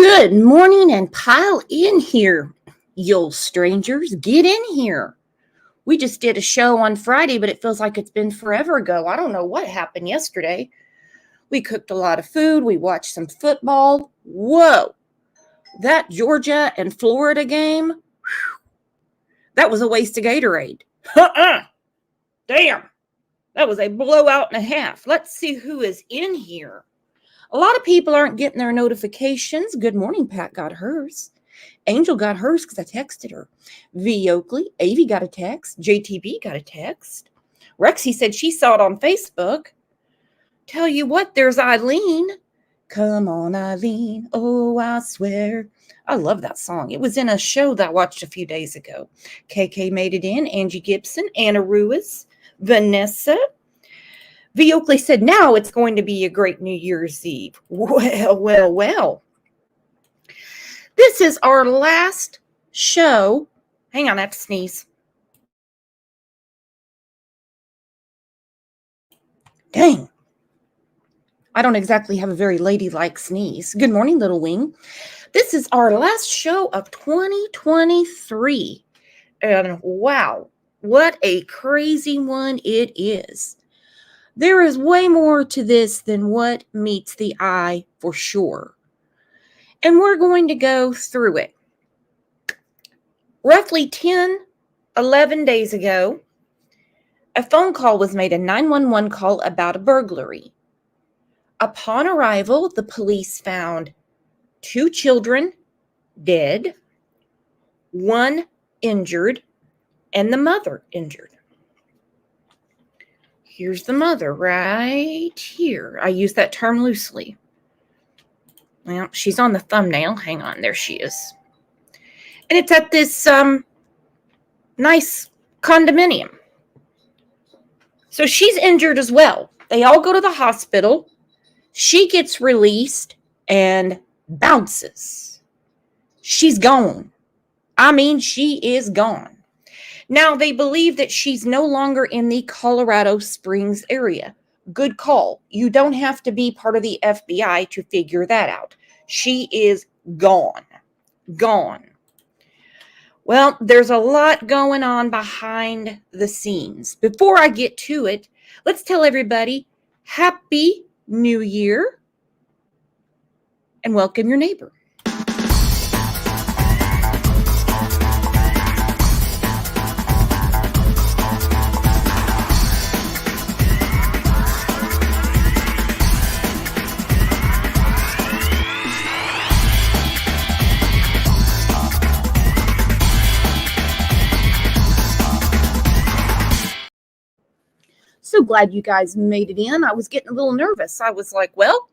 Good morning and pile in here, you strangers. Get in here. We just did a show on Friday, but it feels like it's been forever ago. I don't know what happened yesterday. We cooked a lot of food. We watched some football. Whoa. That Georgia and Florida game, that was a waste of Gatorade. Damn. That was a blowout and a half. Let's see who is in here. A lot of people aren't getting their notifications. Good morning, Pat got hers. Angel got hers because I texted her. V. Oakley, Avie got a text. JTB got a text. Rexy said she saw it on Facebook. Tell you what, there's Eileen. Come on, Eileen. Oh, I swear. I love that song. It was in a show that I watched a few days ago. KK made it in. Angie Gibson, Anna Ruiz, Vanessa. V. Oakley said, now it's going to be a great New Year's Eve. Well. This is our last show. Hang on, I have to sneeze. Dang. I don't exactly have a very ladylike sneeze. Good morning, Little Wing. This is our last show of 2023. And wow, what a crazy one it is. There is way more to this than what meets the eye for sure. And we're going to go through it. Roughly 11 days ago, a phone call was made, a 911 call about a burglary. Upon arrival, the police found 2 children dead, 1 injured, and the mother injured. Here's the mother right here. I use that term loosely. Well, she's on the thumbnail. Hang on. There she is. And it's at this nice condominium. So she's injured as well. They all go to the hospital. She gets released and bounces. She's gone. I mean, she is gone. Now, they believe that she's no longer in the Colorado Springs area. Good call. You don't have to be part of the FBI to figure that out. She is gone. Gone. Well, there's a lot going on behind the scenes. Before I get to it, let's tell everybody Happy New Year and welcome your neighbor. So glad you guys made it in. I was getting a little nervous. I was like, well,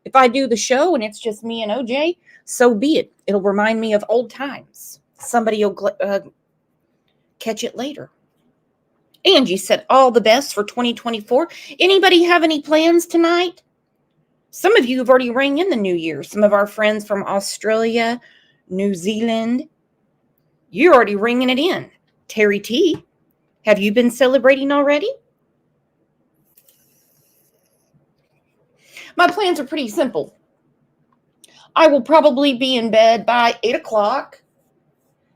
if I do the show and it's just me and OJ, so be it. It'll remind me of old times. Somebody will catch it later. Angie said all the best for 2024. Anybody have any plans tonight? Some of you have already rang in the new year. Some of our friends from Australia, New Zealand, you're already ringing it in. Terry T, have you been celebrating already? My plans are pretty simple. I will probably be in bed by 8 o'clock.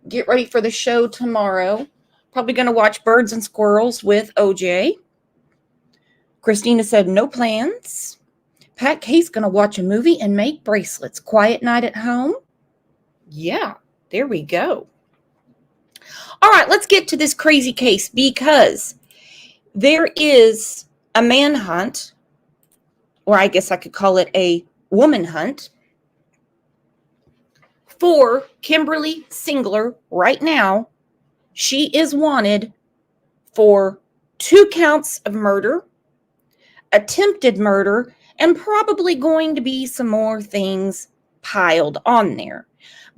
Get ready for the show tomorrow. Probably going to watch Birds and Squirrels with OJ. Christina said no plans. Pat K's going to watch a movie and make bracelets. Quiet night at home. Yeah, there we go. All right, let's get to this crazy case because there is a manhunt, or I guess I could call it a woman hunt, for Kimberlee Singler right now. She is wanted for 2 counts of murder, attempted murder, and probably going to be some more things piled on there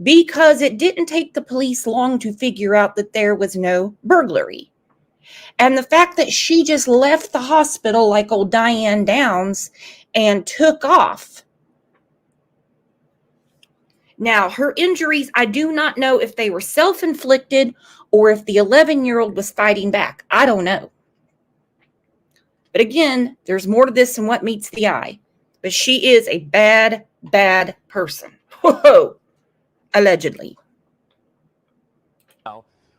because it didn't take the police long to figure out that there was no burglary. And the fact that she just left the hospital like old Diane Downs and took off. Now, her injuries, I do not know if they were self-inflicted or if the 11-year-old was fighting back. I don't know. But again, there's more to this than what meets the eye. But she is a bad, bad person. Whoa, allegedly.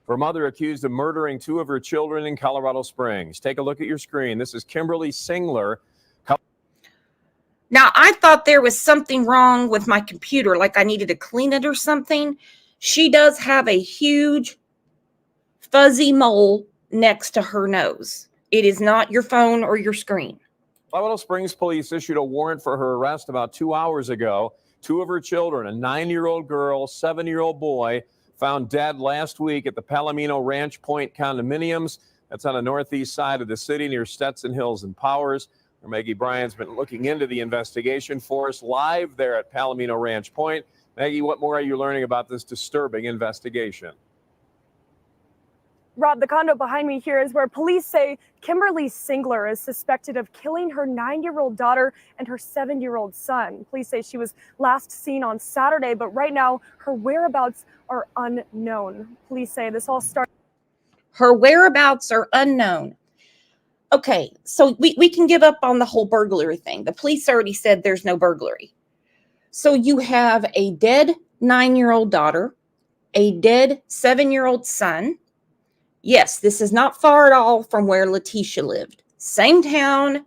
For a mother accused of murdering two of her children in Colorado Springs. Take a look at your screen. This is Kimberlee Singler. Now, I thought there was something wrong with my computer, like I needed to clean it or something. She does have a huge fuzzy mole next to her nose. It is not your phone or your screen. Colorado Springs police issued a warrant for her arrest about 2 hours ago. Two of her children, a 9-year-old girl, 7-year-old boy, found dead last week at the Palomino Point condominiums. That's on the northeast side of the city near Stetson Hills and Powers. Maggie Bryan's been looking into the investigation for us live there at Palomino Point. Maggie, what more are you learning about this disturbing investigation? Rob, the condo behind me here is where police say Kimberlee Singler is suspected of killing her 9-year-old daughter and her 7-year-old son. Police say she was last seen on Saturday, but right now her whereabouts are unknown. Police say this all started. Her whereabouts are unknown. Okay, so we can give up on the whole burglary thing. The police already said there's no burglary. So you have a dead 9-year-old daughter, a dead 7-year-old son. Yes, this is not far at all from where Letitia lived. Same town.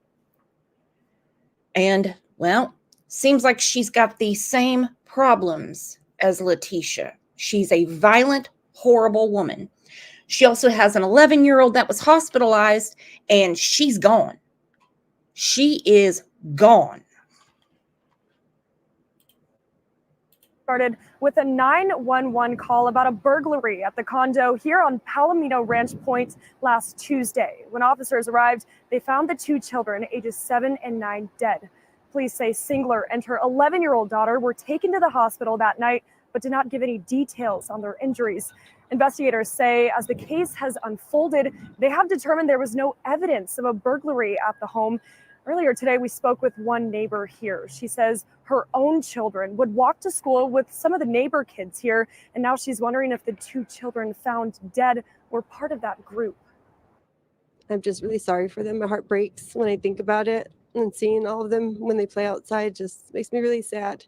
And, well, seems like she's got the same problems as Letitia. She's a violent, horrible woman. She also has an 11-year-old that was hospitalized, and she's gone. She is gone. Started with a 911 call about a burglary at the condo here on Palomino Point last Tuesday. When officers arrived, they found the two children, ages 7 and 9, dead. Police say Singler and her 11-year-old daughter were taken to the hospital that night, but did not give any details on their injuries. Investigators say as the case has unfolded, they have determined there was no evidence of a burglary at the home. Earlier today, we spoke with one neighbor here. She says her own children would walk to school with some of the neighbor kids here, and now she's wondering if the two children found dead were part of that group. I'm just really sorry for them. My heart breaks when I think about it, and seeing all of them when they play outside just makes me really sad.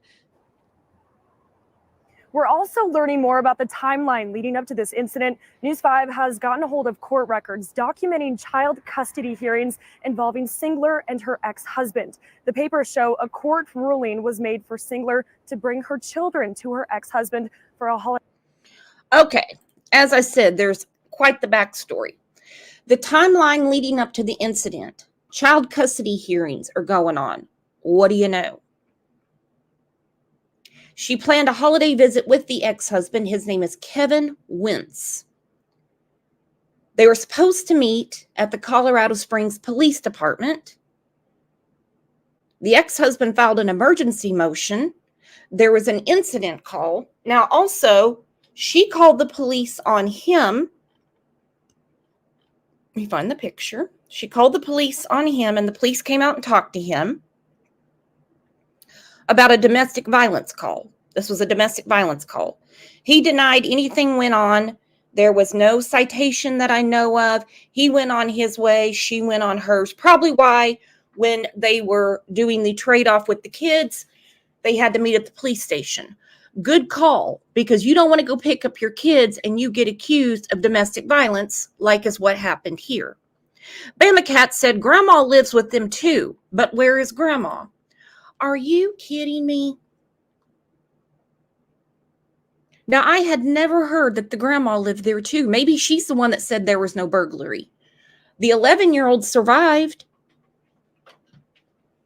We're also learning more about the timeline leading up to this incident. News 5 has gotten a hold of court records documenting child custody hearings involving Singler and her ex-husband. The papers show a court ruling was made for Singler to bring her children to her ex-husband for a holiday. Okay, as I said, there's quite the backstory. The timeline leading up to the incident, child custody hearings are going on. What do you know? She planned a holiday visit with the ex-husband. His name is Kevin Wentz. They were supposed to meet at the Colorado Springs Police Department. The ex-husband filed an emergency motion. There was an incident call. Now, also, she called the police on him. Let me find the picture. She called the police on him, and the police came out and talked to him about a domestic violence call. This was a domestic violence call. He denied anything went on. There was no citation that I know of. He went on his way. She went on hers. Probably why when they were doing the trade-off with the kids, they had to meet at the police station. Good call, because you don't want to go pick up your kids and you get accused of domestic violence, like is what happened here. Bama Cat said Grandma lives with them too, but where is Grandma? Are you kidding me? Now, I had never heard that the grandma lived there too. Maybe she's the one that said there was no burglary. The 11-year-old survived.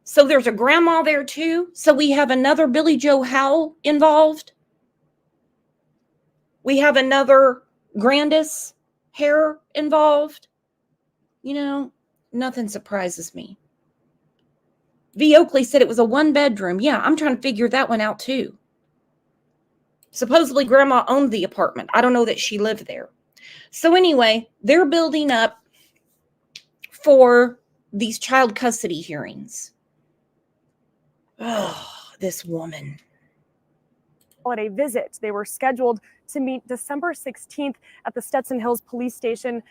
So there's a grandma there too. So we have another Billy Joe Howell involved. We have another Grandis Hare involved. You know, nothing surprises me. V. Oakley said it was a 1-bedroom. Yeah, I'm trying to figure that one out too. Supposedly Grandma owned the apartment. I don't know that she lived there. So anyway, they're building up for these child custody hearings. Oh, this woman. Holiday visit. They were scheduled to meet December 16th at the Stetson Hills police station.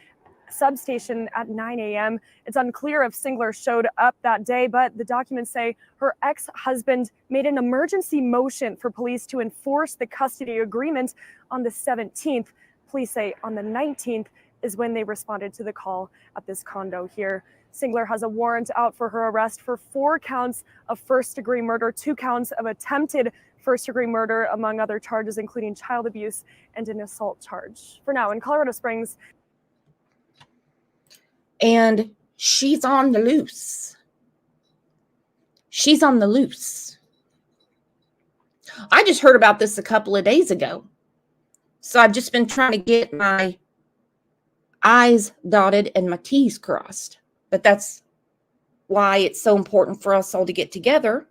substation at 9 a.m. It's unclear if Singler showed up that day, but the documents say her ex-husband made an emergency motion for police to enforce the custody agreement on the 17th. Police say on the 19th is when they responded to the call at this condo here. Singler has a warrant out for her arrest for 4 counts of first-degree murder, 2 counts of attempted first-degree murder, among other charges, including child abuse and an assault charge. For now, in Colorado Springs. And she's on the loose. She's on the loose. I just heard about this a couple of days ago. So I've just been trying to get my I's dotted and my T's crossed. But that's why it's so important for us all to get together.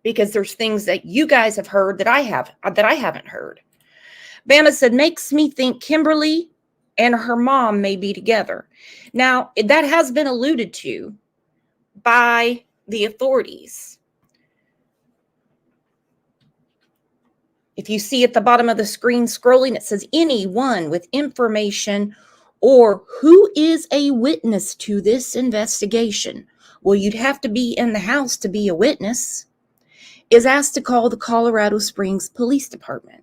Because there's things that you guys have heard that I haven't heard. Bama said, makes me think Kimberlee and her mom may be together. Now, that has been alluded to by the authorities. If you see at the bottom of the screen scrolling, it says anyone with information or who is a witness to this investigation. Well, you'd have to be in the house to be a witness. Is asked to call the Colorado Springs Police Department.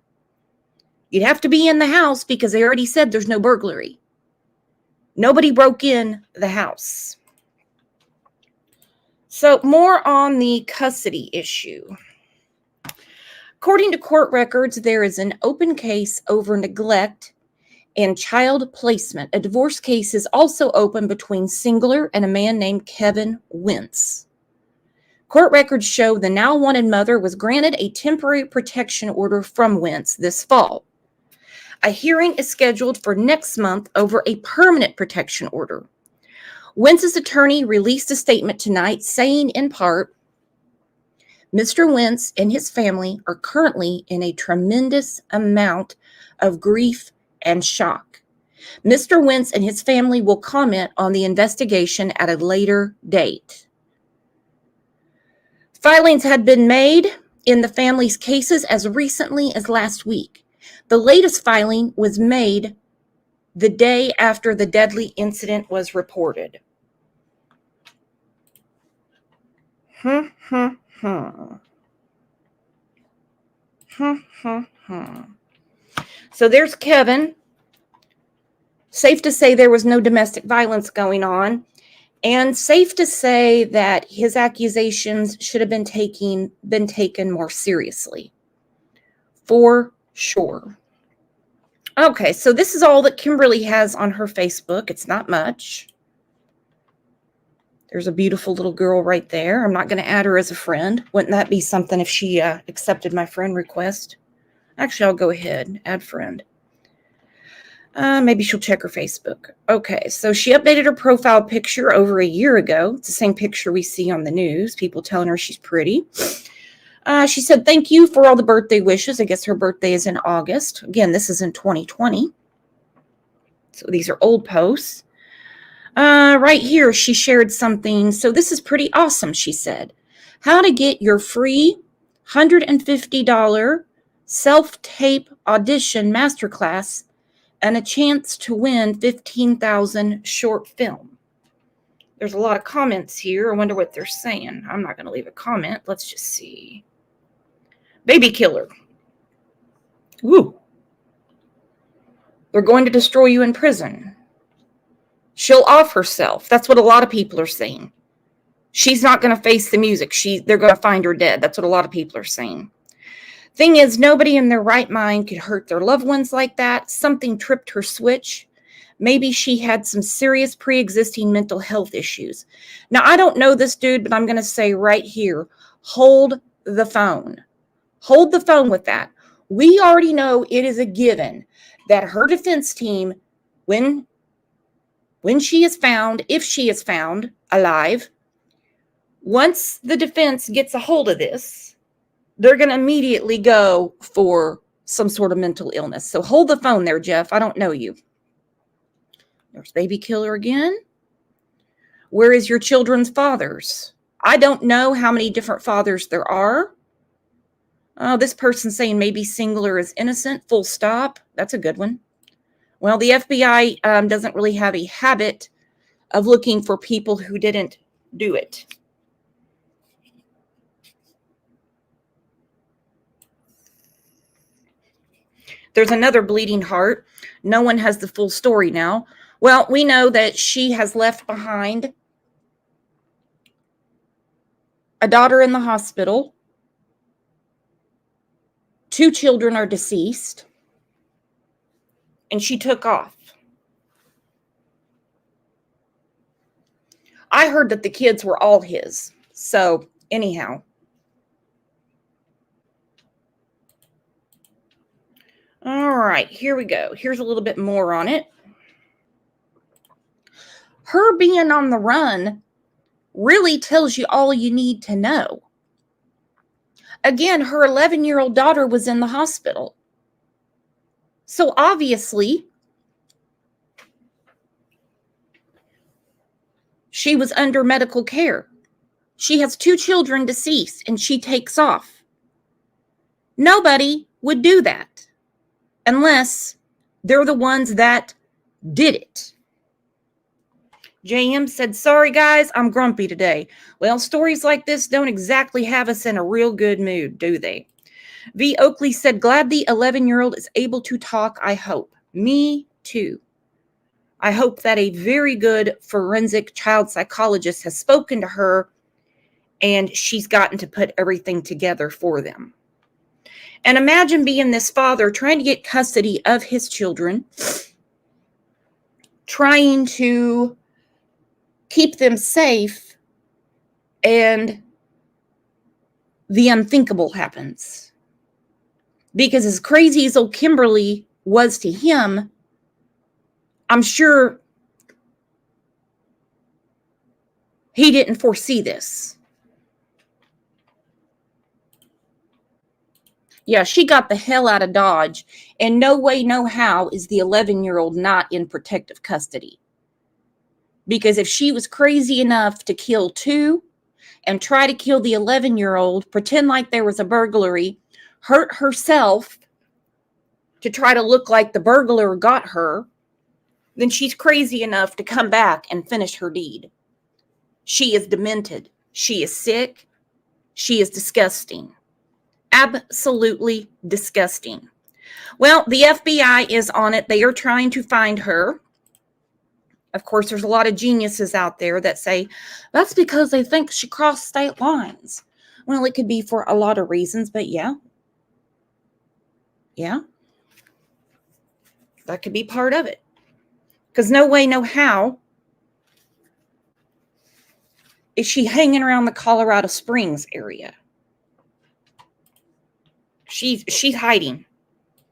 You'd have to be in the house because they already said there's no burglary. Nobody broke in the house. So more on the custody issue. According to court records, there is an open case over neglect and child placement. A divorce case is also open between Singler and a man named Kevin Wentz. Court records show the now wanted mother was granted a temporary protection order from Wentz this fall. A hearing is scheduled for next month over a permanent protection order. Wentz's attorney released a statement tonight saying in part, Mr. Wentz and his family are currently in a tremendous amount of grief and shock. Mr. Wentz and his family will comment on the investigation at a later date. Filings had been made in the family's cases as recently as last week. The latest filing was made the day after the deadly incident was reported. So there's Kevin. Safe to say there was no domestic violence going on. And safe to say that his accusations should have been taken more seriously. For sure. Okay, so this is all that Kimberlee has on her Facebook. It's not much. There's a beautiful little girl right there. I'm not going to add her as a friend. Wouldn't that be something if she accepted my friend request? Actually, I'll go ahead. Add friend. Maybe she'll check her Facebook. Okay, so she updated her profile picture over a year ago. It's the same picture we see on the news. People telling her she's pretty. She said, thank you for all the birthday wishes. I guess her birthday is in August. Again, this is in 2020. So these are old posts. Right here, she shared something. So this is pretty awesome, she said. How to get your free $150 self-tape audition masterclass and a chance to win $15,000 short film. There's a lot of comments here. I wonder what they're saying. I'm not going to leave a comment. Let's just see. Baby killer. Woo. They're going to destroy you in prison. She'll off herself. That's what a lot of people are saying. She's not going to face the music. They're going to find her dead. That's what a lot of people are saying. Thing is, nobody in their right mind could hurt their loved ones like that. Something tripped her switch. Maybe she had some serious pre-existing mental health issues. Now, I don't know this dude, but I'm going to say right here, hold the phone. Hold the phone with that. We already know it is a given that her defense team, when she is found, if she is found alive, once the defense gets a hold of this, they're going to immediately go for some sort of mental illness. So hold the phone there, Jeff. I don't know you. There's baby killer again. Where is your children's fathers? I don't know how many different fathers there are. Oh, this person's saying maybe Singler is innocent. Full stop. That's a good one. Well, the FBI doesn't really have a habit of looking for people who didn't do it. There's another bleeding heart. No one has the full story now. Well, we know that she has left behind a daughter in the hospital. 2 children are deceased. And she took off. I heard that the kids were all his. So, anyhow. All right, here we go. Here's a little bit more on it. Her being on the run really tells you all you need to know. Again, her 11-year-old daughter was in the hospital. So obviously, she was under medical care. She has 2 children deceased, and she takes off. Nobody would do that unless they're the ones that did it. JM said, sorry guys, I'm grumpy today. Well, stories like this don't exactly have us in a real good mood, do they? V. Oakley said, glad the 11-year-old is able to talk, I hope. Me too. I hope that a very good forensic child psychologist has spoken to her and she's gotten to put everything together for them. And imagine being this father trying to get custody of his children, trying to keep them safe, and the unthinkable happens. Because as crazy as old Kimberlee was to him, I'm sure he didn't foresee this. Yeah, she got the hell out of Dodge, and no way, no how is the 11-year-old not in protective custody. Because if she was crazy enough to kill 2 and try to kill the 11-year-old, pretend like there was a burglary, hurt herself to try to look like the burglar got her, then she's crazy enough to come back and finish her deed. She is demented. She is sick. She is disgusting. Absolutely disgusting. Well, the FBI is on it. They are trying to find her. Of course, there's a lot of geniuses out there that say, that's because they think she crossed state lines. Well, it could be for a lot of reasons, but yeah. Yeah. That could be part of it. Because no way, no how is she hanging around the Colorado Springs area. She's hiding.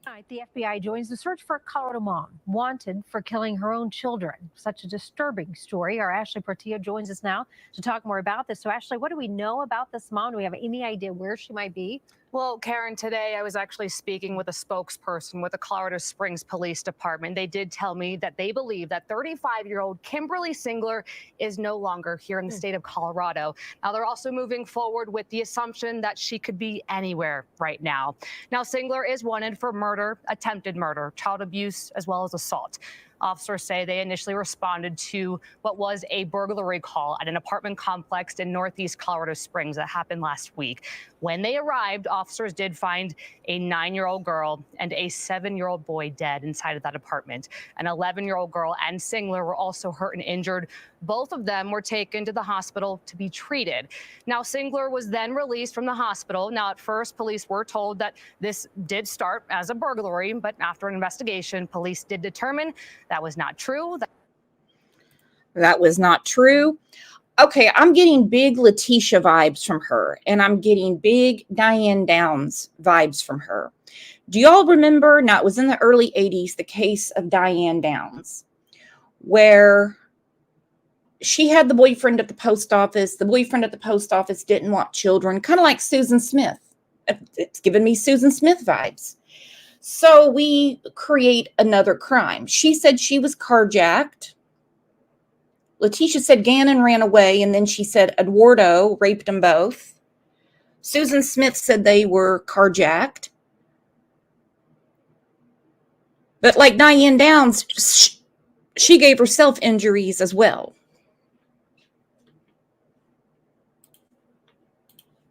Tonight, the FBI joins the search for a Colorado mom wanted for killing her own children. Such a disturbing story. Our Ashley Portillo joins us now to talk more about this. So, Ashley, what do we know about this mom? Do we have any idea where she might be? Well, Karen, today I was actually speaking with a spokesperson with the Colorado Springs Police Department. They did tell me that they believe that 35-year-old Kimberlee Singler is no longer here in the state of Colorado. Now, they're also moving forward with the assumption that she could be anywhere right now. Now, Singler is wanted for murder, attempted murder, child abuse, as well as assault. Officers say they initially responded to what was a burglary call at an apartment complex in northeast Colorado Springs that happened last week. When they arrived, officers did find a 9-year-old girl and a 7-year-old boy dead inside of that apartment. An 11-year-old girl and Singler were also hurt and injured. Both of them were taken to the hospital to be treated. Now, Singler was then released from the hospital. Now, at first, police were told that this did start as a burglary, but after an investigation, police did determine that was not true. That was not true. Okay, I'm getting big Letitia vibes from her, and I'm getting big Diane Downs vibes from her. Do y'all remember, now it was in the early 80s, the case of Diane Downs, where she had the boyfriend at the post office. The boyfriend at the post office didn't want children, kind of like Susan Smith. It's giving me Susan Smith vibes. So we create another crime. She said she was carjacked. Letitia said Gannon ran away, and then she said Eduardo raped them both. Susan Smith said they were carjacked. But like Diane Downs, she gave herself injuries as well.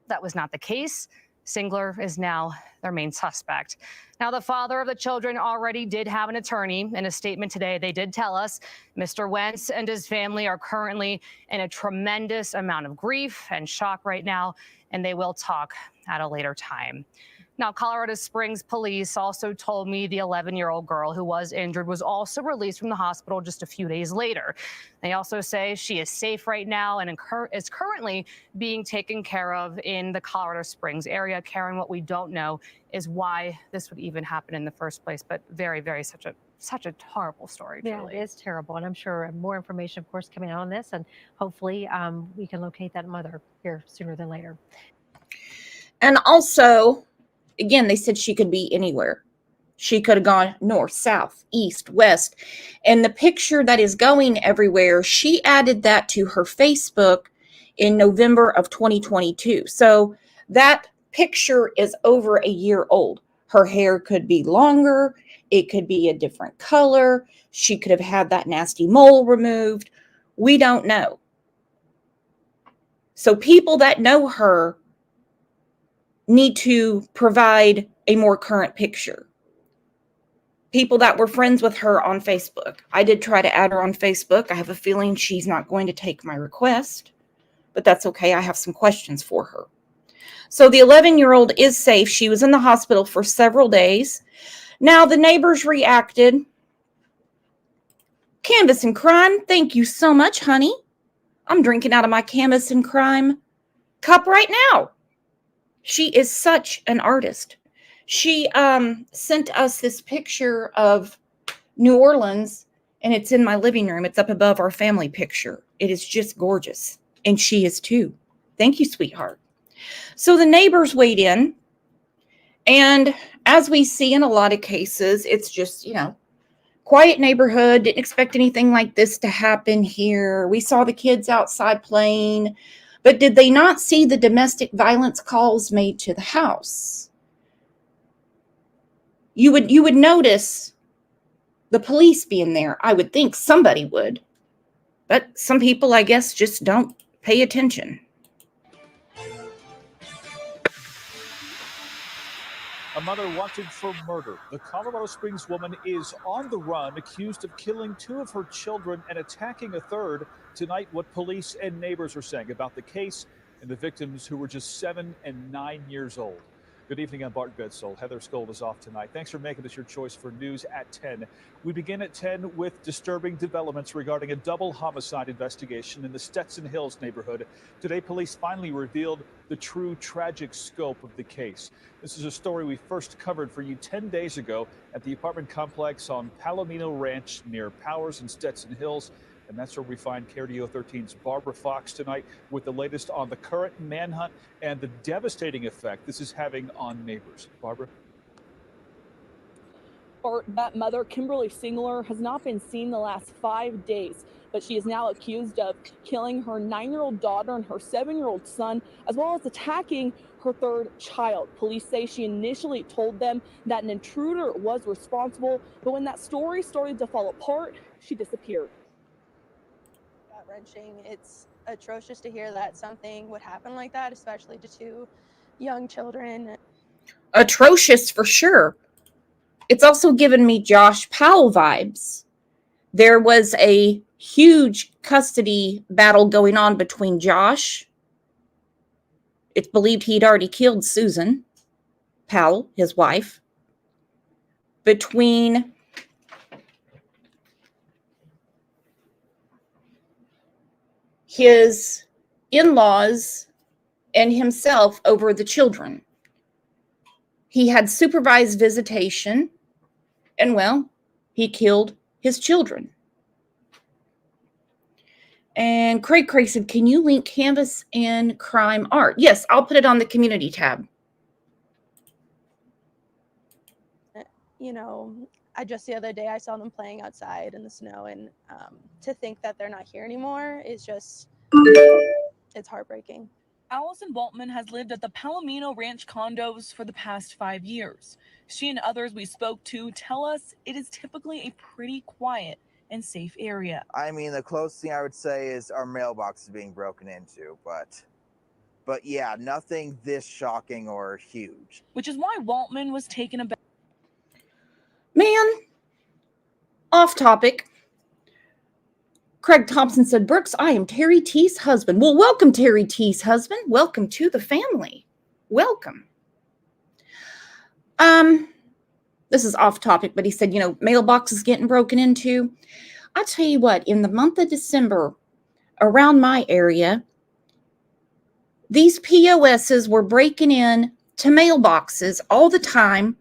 That was not the case. Singler is now their main suspect. Now, the father of the children already did have an attorney. In a statement today, they did tell us Mr. Wentz and his family are currently in a tremendous amount of grief and shock right now, and they will talk at a later time. Now, Colorado Springs police also told me the 11-year-old girl who was injured was also released from the hospital just a few days later. They also say she is safe right now and is currently being taken care of in the Colorado Springs area. Karen, what we don't know is why this would even happen in the first place, but very, very such a horrible story. Yeah, Truly. it is terrible. And I'm sure more information, of course, coming out on this. And hopefully we can locate that mother here sooner than later. And also, again, they said she could be anywhere. She could have gone north, south, east, west. And the picture that is going everywhere, she added that to her Facebook in November of 2022. So that picture is over a year old. Her hair could be longer. It could be a different color. She could have had that nasty mole removed. We don't know. So people that know her need to provide a more current picture. People that were friends with her on Facebook. I did try to add her on Facebook. I have a feeling she's not going to take my request, but that's okay. I have some questions for her. So the 11-year-old is safe. She was in the hospital for several days. Now the neighbors reacted. Canvas and Crime, thank you so much, honey. I'm drinking out of my Canvas and Crime cup right now. She is such an artist. She sent us this picture of New Orleans, and it's in my living room. It's up above our family picture. It is just gorgeous, and she is too. Thank you, sweetheart. So the neighbors weighed in, and as we see in a lot of cases, it's just, quiet neighborhood. Didn't expect anything like this to happen here. We saw the kids outside playing, but did they not see the domestic violence calls made to the house? You would notice the police being there. I would think somebody would, but some people, I guess, just don't pay attention. A mother wanted for murder. The Colorado Springs woman is on the run, accused of killing 2 of her children and attacking a third. Tonight, what police and neighbors are saying about the case and the victims, who were just 7 and 9 years old. Good evening, I'm Bart Goetzel. Heather Skold is off tonight. Thanks for making us your choice for news at 10. We begin at 10 with disturbing developments regarding a double homicide investigation in the Stetson Hills neighborhood. Today, police finally revealed the true tragic scope of the case. This is a story we first covered for you 10 days ago at the apartment complex on Palomino Ranch near Powers and Stetson Hills. And that's where we find KRDO 13's Barbara Fox tonight with the latest on the current manhunt and the devastating effect this is having on neighbors. Barbara? Bart, that mother, Kimberlee Singler, has not been seen the last 5 days, but she is now accused of killing her 9-year-old daughter and her 7-year-old son, as well as attacking her 3rd child. Police say she initially told them that an intruder was responsible, but when that story started to fall apart, she disappeared. Wrenching. It's atrocious to hear that something would happen like that, especially to 2 young children. Atrocious for sure. It's also given me Josh Powell vibes. There was a huge custody battle going on between Josh. It's believed he'd already killed Susan Powell, his wife. Between his in-laws and himself over the children. He had supervised visitation, and well, he killed his children. And Craig said, can you link Canvas and Crime art? Yes, I'll put it on the community tab. Just the other day I saw them playing outside in the snow, and to think that they're not here anymore is just, it's heartbreaking. Allison Baltman has lived at the Palomino Ranch condos for the past 5 years. She and others we spoke to tell us it is typically a pretty quiet and safe area. I mean, the closest thing I would say is our mailbox is being broken into, but yeah, nothing this shocking or huge. Which is why Waltman was taken aback. Man, off topic. Craig Thompson said, Brooks, I am Terry T's husband. Well, welcome, Terry T's husband. Welcome to the family. Welcome. This is off topic, but he said, mailbox is getting broken into. I'll tell you what, in the month of December, around my area, these POSs were breaking in to mailboxes all the time,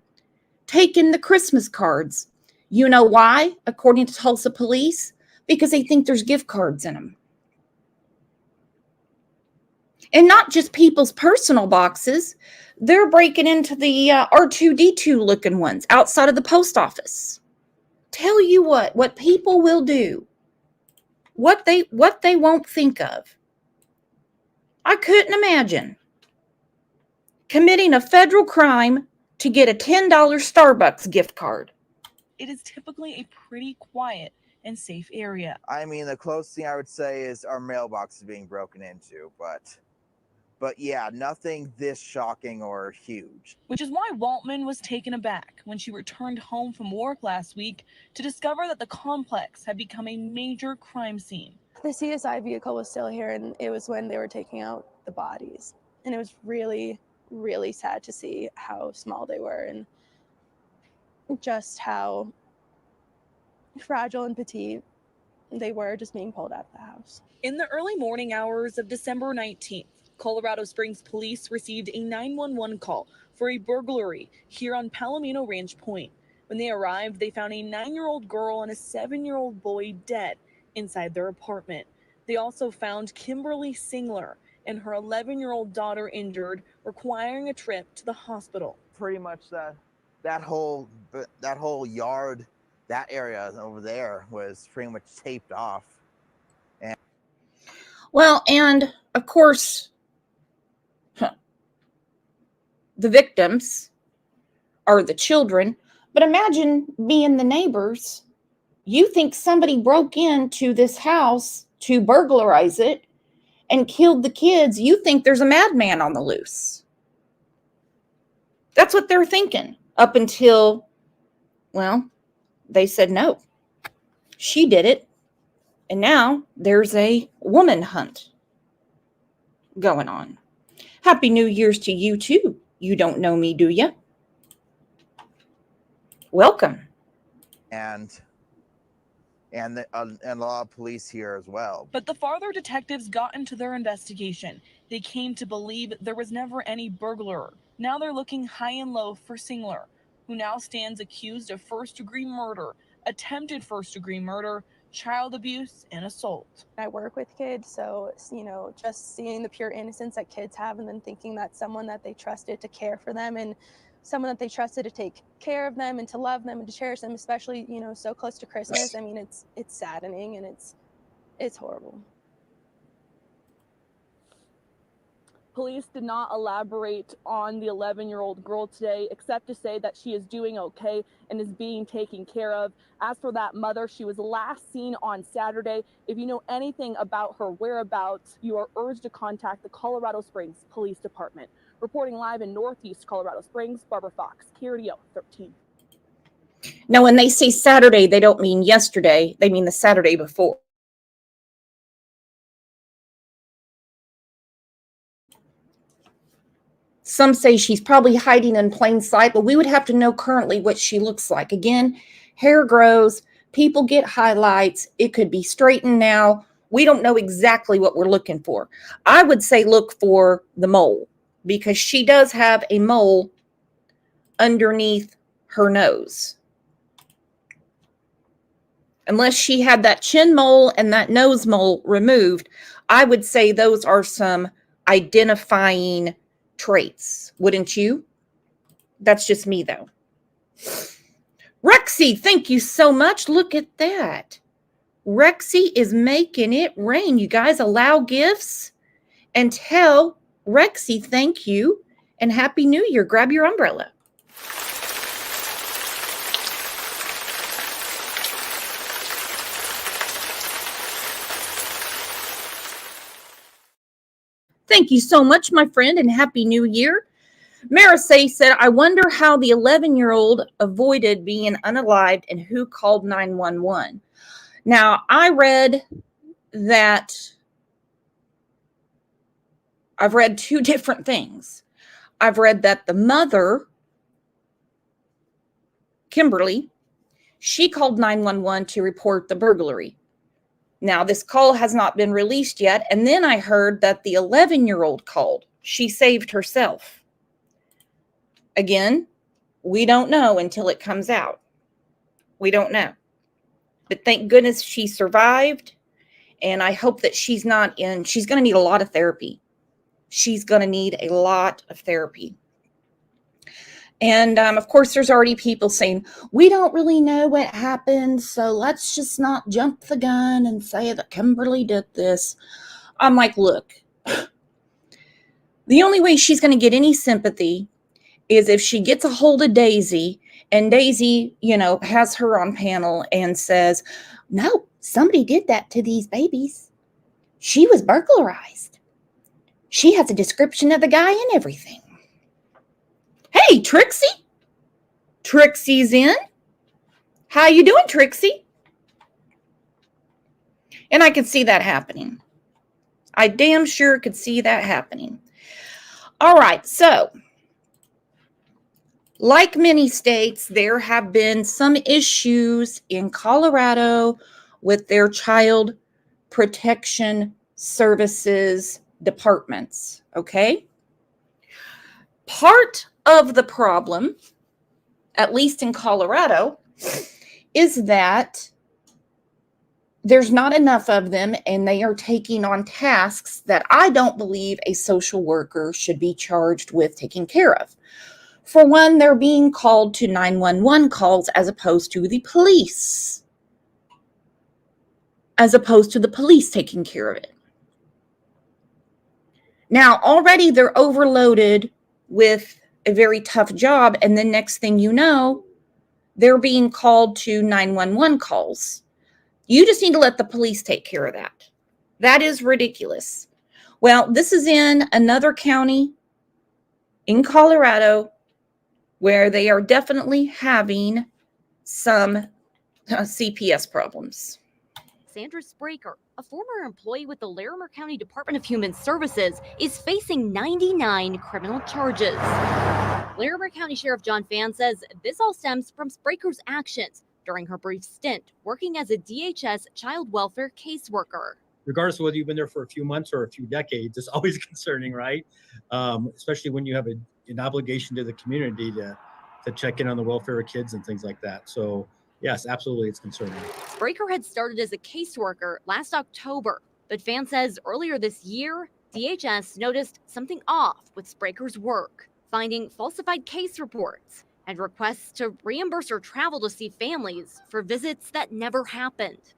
taking the Christmas cards. You know why? According to Tulsa police, because they think there's gift cards in them. And not just people's personal boxes. They're breaking into the R2D2 looking ones outside of the post office. Tell you what people will do, what they won't think of. I couldn't imagine committing a federal crime to get a $10 Starbucks gift card. It is typically a pretty quiet and safe area. I mean, the closest thing I would say is our mailbox is being broken into, but yeah, nothing this shocking or huge. Which is why Waltman was taken aback when she returned home from work last week to discover that the complex had become a major crime scene. The CSI vehicle was still here, and it was when they were taking out the bodies. And it was really, really sad to see how small they were and just how fragile and petite they were just being pulled out of the house. In the early morning hours of December 19th, Colorado Springs police received a 911 call for a burglary here on Palomino Ranch Point. When they arrived, they found a 9-year-old girl and a 7-year-old boy dead inside their apartment. They also found Kimberlee Singler and her 11-year-old daughter injured, requiring a trip to the hospital. Pretty much that whole yard, that area over there was pretty much taped off. Well, and of course, the victims are the children, but imagine being the neighbors. You think somebody broke into this house to burglarize it and killed the kids. You think there's a madman on the loose. That's what they're thinking up until, well, they said no. She did it. And now there's a woman hunt going on. Happy New Year's to you too. You don't know me, do you? Welcome. And a lot of police here as well. But the farther detectives got into their investigation, they came to believe there was never any burglar. Now they're looking high and low for Singler, who now stands accused of first-degree murder, attempted first-degree murder, child abuse, and assault. I work with kids, so, just seeing the pure innocence that kids have and then thinking that someone that they trusted to care for them and someone that they trusted to take care of them and to love them and to cherish them, especially, so close to Christmas. I mean, it's saddening and it's horrible. Police did not elaborate on the 11-year-old girl today, except to say that she is doing okay and is being taken care of. As for that mother, she was last seen on Saturday. If you know anything about her whereabouts, you are urged to contact the Colorado Springs Police Department. Reporting live in Northeast Colorado Springs, Barbara Fox, KRDO 13. Now, when they say Saturday, they don't mean yesterday. They mean the Saturday before. Some say she's probably hiding in plain sight, but we would have to know currently what she looks like. Again, hair grows, people get highlights. It could be straightened now. We don't know exactly what we're looking for. I would say look for the mole because she does have a mole underneath her nose. Unless she had that chin mole and that nose mole removed, I would say those are some identifying traits, wouldn't you? That's just me, though. Rexy, thank you so much. Look at that. Rexy is making it rain. You guys allow gifts and tell Rexy, thank you, and Happy New Year. Grab your umbrella. Thank you so much, my friend, and Happy New Year. Marisay said, I wonder how the 11-year-old avoided being unalived and who called 911. Now, I read that I've read two different things. I've read that the mother, Kimberlee, she called 911 to report the burglary. Now, this call has not been released yet. And then I heard that the 11-year-old called. She saved herself. Again, we don't know until it comes out. We don't know. But thank goodness she survived. And I hope that she's going to need a lot of therapy. She's going to need a lot of therapy. And of course, there's already people saying, we don't really know what happened, so let's just not jump the gun and say that Kimberlee did this. I'm like, look, the only way she's going to get any sympathy is if she gets a hold of Daisy, and Daisy, has her on panel and says, no, somebody did that to these babies. She was burglarized. She has a description of the guy and everything. Hey, Trixie. Trixie's in. How you doing, Trixie? And I could see that happening. I damn sure could see that happening. All right, so like many states, there have been some issues in Colorado with their child protection services departments, okay? Part of the problem, at least in Colorado, is that there's not enough of them, and they are taking on tasks that I don't believe a social worker should be charged with taking care of. For one, they're being called to 911 calls as opposed to the police. As opposed to the police taking care of it. Now, already they're overloaded with a very tough job, and the next thing you know, they're being called to 911 calls. You just need to let the police take care of that. That is ridiculous. Well, this is in another county in Colorado where they are definitely having some CPS problems. Sandra Spraker, a former employee with the Larimer County Department of Human Services, is facing 99 criminal charges. Larimer County Sheriff John Phan says this all stems from Spraker's actions during her brief stint working as a DHS child welfare caseworker. Regardless of whether you've been there for a few months or a few decades, it's always concerning, right? Especially when you have an obligation to the community to check in on the welfare of kids and things like that. So yes, absolutely, it's concerning. Spraker had started as a caseworker last October, but Phan says earlier this year, DHS noticed something off with Spraker's work, finding falsified case reports and requests to reimburse her travel to see families for visits that never happened.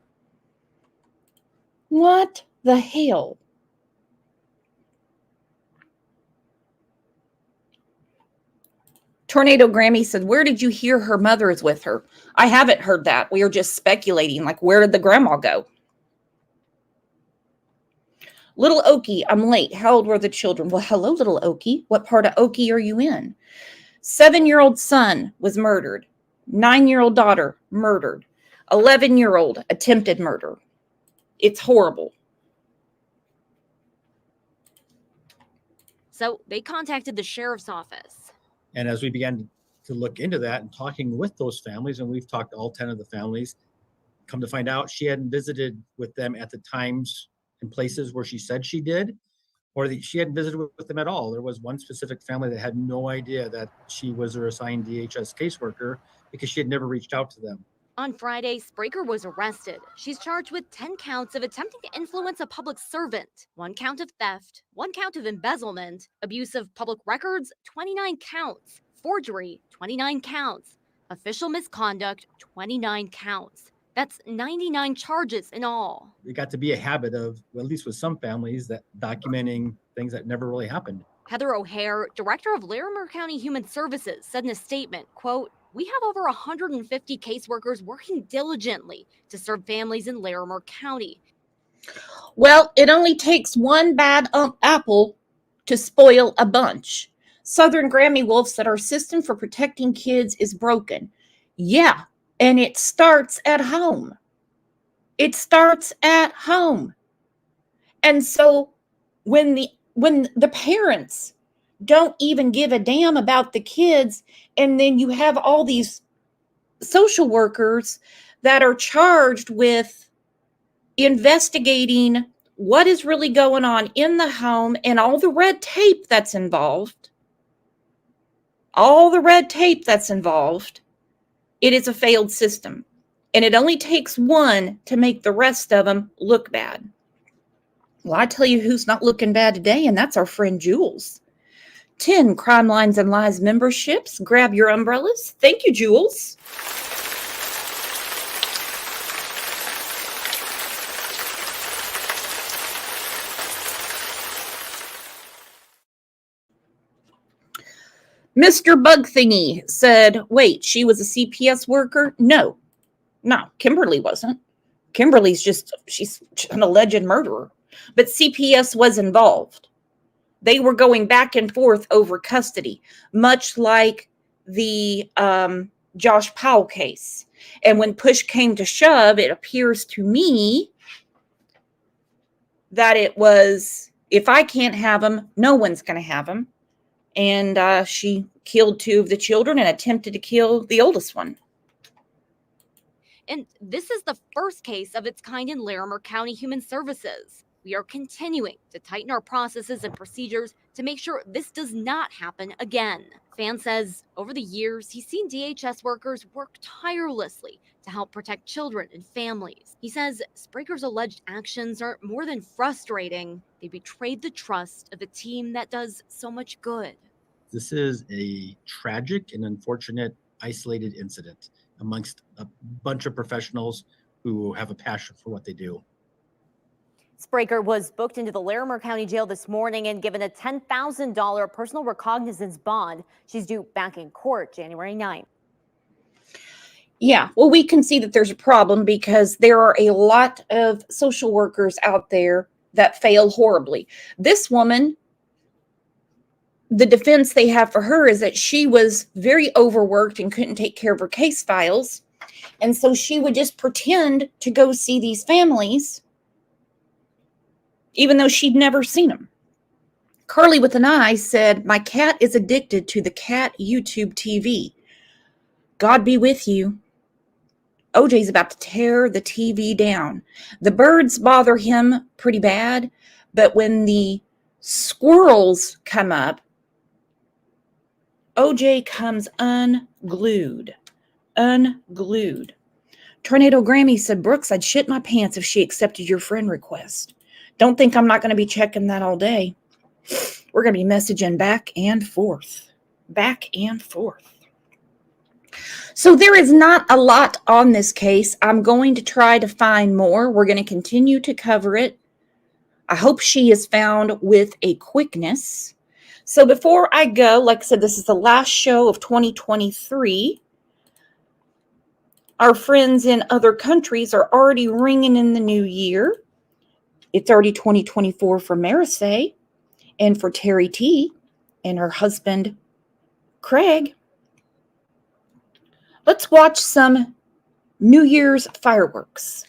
What the hell? Tornado Grammy said, where did you hear her mother is with her? I haven't heard that. We are just speculating, like, where did the grandma go? Little Okie, I'm late. How old were the children? Well, hello, little Okie. What part of Okie are you in? 7-year-old son was murdered. 9-year-old daughter murdered. 11-year-old attempted murder. It's horrible. So they contacted the sheriff's office. And as we began to look into that and talking with those families, and we've talked to all 10 of the families, come to find out she hadn't visited with them at the times and places where she said she did, or that she hadn't visited with them at all. There was one specific family that had no idea that she was their assigned DHS caseworker because she had never reached out to them. On Friday, Spraker was arrested. She's charged with 10 counts of attempting to influence a public servant, 1 count of theft, 1 count of embezzlement, abuse of public records, 29 counts, forgery, 29 counts, official misconduct, 29 counts. That's 99 charges in all. It got to be a habit of, well, at least with some families, that documenting things that never really happened. Heather O'Hare, director of Larimer County Human Services, said in a statement, quote, "We have over 150 caseworkers working diligently to serve families in Larimer County." Well, it only takes one bad apple to spoil a bunch. Southern Grammy Wolf said our system for protecting kids is broken. Yeah, and it starts at home. It starts at home. And so when the parents don't even give a damn about the kids, and then you have all these social workers that are charged with investigating what is really going on in the home and all the red tape that's involved, it is a failed system. And it only takes one to make the rest of them look bad. Well, I tell you who's not looking bad today, and that's our friend Jules. 10 Crime Lines and Lies memberships. Grab your umbrellas. Thank you, Jules. Mr. Bug Thingy said, wait, she was a CPS worker? No, Kimberlee wasn't. Kimberlee's she's an alleged murderer. But CPS was involved. They were going back and forth over custody, much like the Josh Powell case. And when push came to shove, it appears to me that it was, if I can't have him, no one's going to have him. And she killed 2 of the children and attempted to kill the oldest one. And this is the first case of its kind in Larimer County Human Services. We are continuing to tighten our processes and procedures to make sure this does not happen again. Fan says over the years, he's seen DHS workers work tirelessly to help protect children and families. He says Spraker's alleged actions are more than frustrating. They betrayed the trust of a team that does so much good. This is a tragic and unfortunate isolated incident amongst a bunch of professionals who have a passion for what they do. Spraker was booked into the Larimer County Jail this morning and given a $10,000 personal recognizance bond. She's due back in court January 9th. Yeah, well, we can see that there's a problem because there are a lot of social workers out there that fail horribly. This woman, the defense they have for her is that she was very overworked and couldn't take care of her case files. And so she would just pretend to go see these families, even though she'd never seen them. Carly with an eye said, my cat is addicted to the cat YouTube TV. God be with you. OJ's about to tear the TV down. The birds bother him pretty bad, but when the squirrels come up, OJ comes unglued. Tornado Grammy said, Brooks, I'd shit my pants if she accepted your friend request. Don't think I'm not going to be checking that all day. We're going to be messaging back and forth. So there is not a lot on this case. I'm going to try to find more. We're going to continue to cover it. I hope she is found with a quickness. So before I go, like I said, this is the last show of 2023. Our friends in other countries are already ringing in the new year. It's already 2024 for Marisay and for Terry T and her husband, Craig. Let's watch some New Year's fireworks.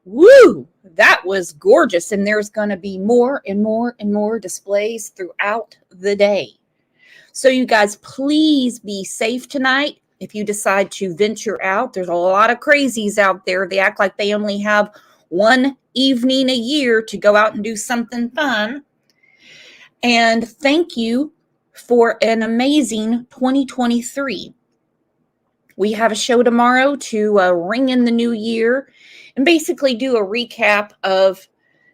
Woo! That was gorgeous. And there's going to be more and more and more displays throughout the day. So you guys, please be safe tonight. If you decide to venture out, there's a lot of crazies out there. They act like they only have one evening a year to go out and do something fun. And thank you for an amazing 2023. We have a show tomorrow to ring in the new year and basically do a recap of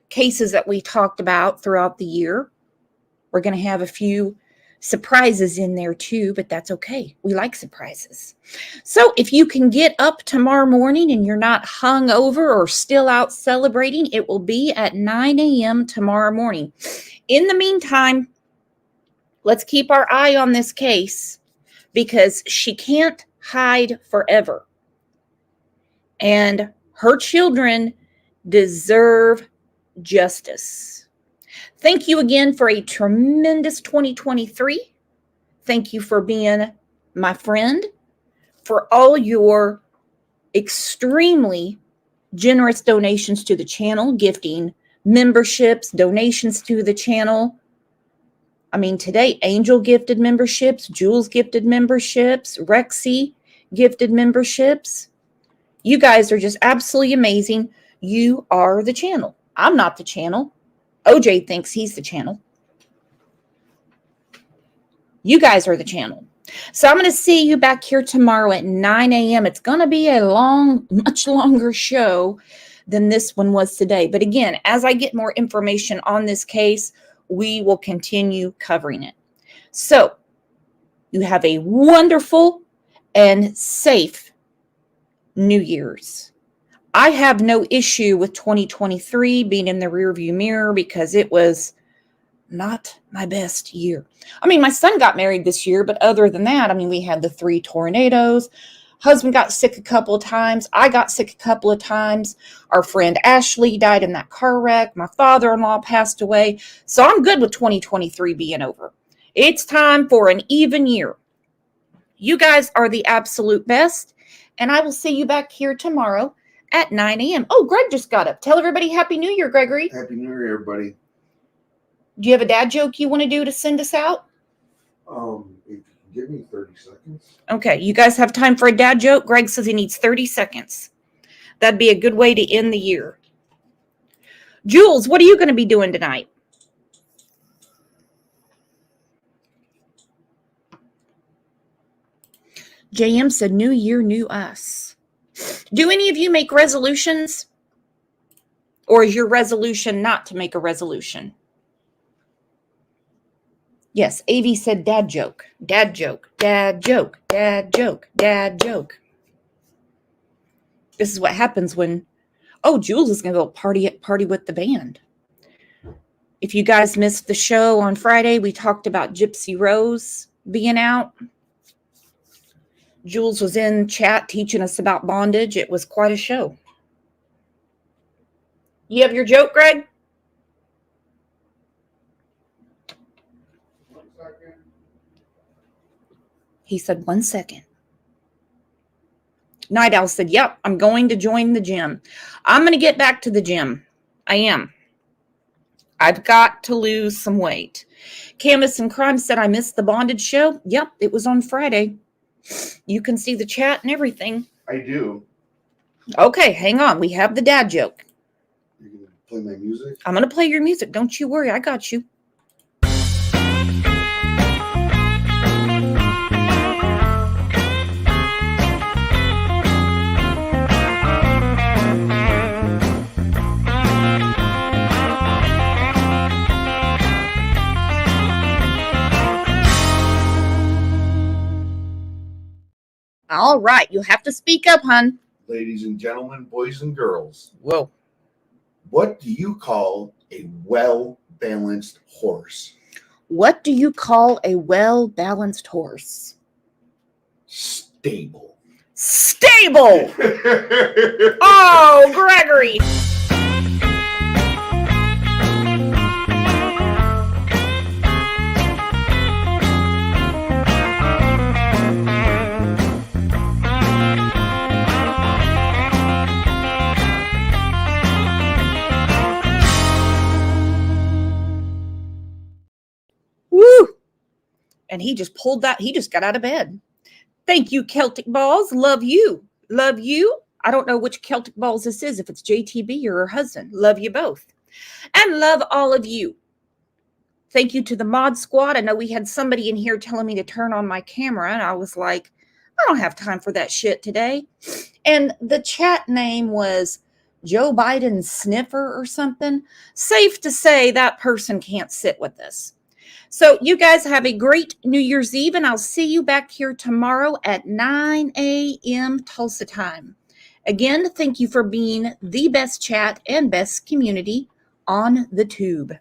cases that we talked about throughout the year. We're going to have a few surprises in there too, but that's okay. We like surprises. So if you can get up tomorrow morning and you're not hung over or still out celebrating, it will be at 9 a.m. tomorrow morning. In the meantime, let's keep our eye on this case because she can't hide forever. And her children deserve justice. Thank you again for a tremendous 2023. Thank you for being my friend, for all your extremely generous donations to the channel, gifting memberships, donations to the channel. I mean, today, Angel gifted memberships, Jules gifted memberships, Rexy gifted memberships. You guys are just absolutely amazing. You are the channel. I'm not the channel. OJ thinks he's the channel. You guys are the channel. So I'm going to see you back here tomorrow at 9 a.m. It's going to be a much longer show than this one was today. But again, as I get more information on this case, we will continue covering it. So you have a wonderful and safe New Year's. I have no issue with 2023 being in the rearview mirror because it was not my best year. I mean, my son got married this year, but other than that, I mean, we had the 3 tornadoes. Husband got sick a couple of times. I got sick a couple of times. Our friend Ashley died in that car wreck. My father-in-law passed away. So I'm good with 2023 being over. It's time for an even year. You guys are the absolute best. And I will see you back here tomorrow at 9 a.m. Oh, Greg just got up. Tell everybody Happy New Year, Gregory. Happy New Year, everybody. Do you have a dad joke you want to do to send us out? Give me 30 seconds. Okay, you guys have time for a dad joke? Greg says he needs 30 seconds. That'd be a good way to end the year. Jules, what are you going to be doing tonight? JM said, new year, new us. Do any of you make resolutions? Or is your resolution not to make a resolution? Yes, AV said dad joke, dad joke, dad joke, dad joke, dad joke. This is what happens when, oh, Jules is going to go party with the band. If you guys missed the show on Friday, we talked about Gypsy Rose being out. Jules was in chat teaching us about bondage. It was quite a show. You have your joke, Greg? 1 second. He said 1 second. Night Owl said, yep, I'm going to join the gym. I'm going to get back to the gym. I am. I've got to lose some weight. Canvas and Crime said, I missed the bondage show. Yep, it was on Friday. You can see the chat and everything. I do. Okay, hang on. We have the dad joke. You're going to play my music? I'm going to play your music. Don't you worry. I got you. All right. You'll have to speak up, hon. Ladies and gentlemen, boys and girls. Whoa. What do you call a well-balanced horse? What do you call a well-balanced horse? Stable. Stable! Oh, Gregory! Woo! And he just pulled that. He just got out of bed. Thank you, Celtic Balls. Love you. Love you. I don't know which Celtic Balls this is, if it's JTB or her husband. Love you both. And love all of you. Thank you to the mod squad. I know we had somebody in here telling me to turn on my camera, and I was like, I don't have time for that shit today. And the chat name was Joe Biden Sniffer or something. Safe to say that person can't sit with us. So you guys have a great New Year's Eve, and I'll see you back here tomorrow at 9 a.m. Tulsa time. Again, thank you for being the best chat and best community on the tube.